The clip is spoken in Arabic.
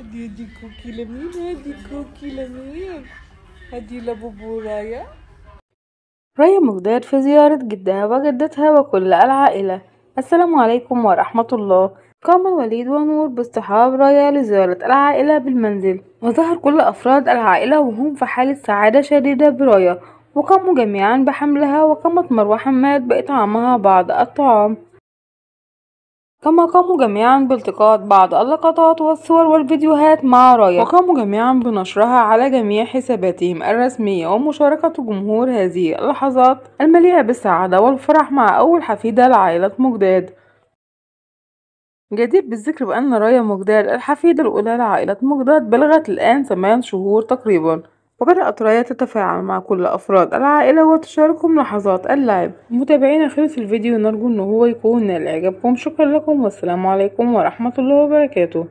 هدي كوكي لمين؟ هدي كوكي لمين؟ هدي لبوبو رايا. رايا مقدار في زيارة جدها وجدتها وكل العائلة. السلام عليكم ورحمة الله. قام الوليد ونور باصطحاب رايا لزيارة العائلة بالمنزل، وظهر كل أفراد العائلة وهم في حالة سعادة شديدة برايا، وقاموا جميعا بحملها، وقامت مروة حماد بإطعامها بعض الطعام، كما قاموا جميعا بالتقاط بعض اللقطات والصور والفيديوهات مع رايا، وقاموا جميعا بنشرها على جميع حساباتهم الرسمية، ومشاركة جمهور هذه اللحظات المليئة بالسعادة والفرح مع أول حفيدة لعائلة مقداد. جدير بالذكر بأن رايا مقداد الحفيدة الأولى لعائلة مقداد بلغت الآن 8 شهور تقريبا، وبدأت رايا تتفاعل مع كل أفراد العائلة وتشاركهم لحظات اللعب. متابعينا، خلص الفيديو، نرجو أنه هو يكون نال إعجابكم. شكرا لكم، والسلام عليكم ورحمة الله وبركاته.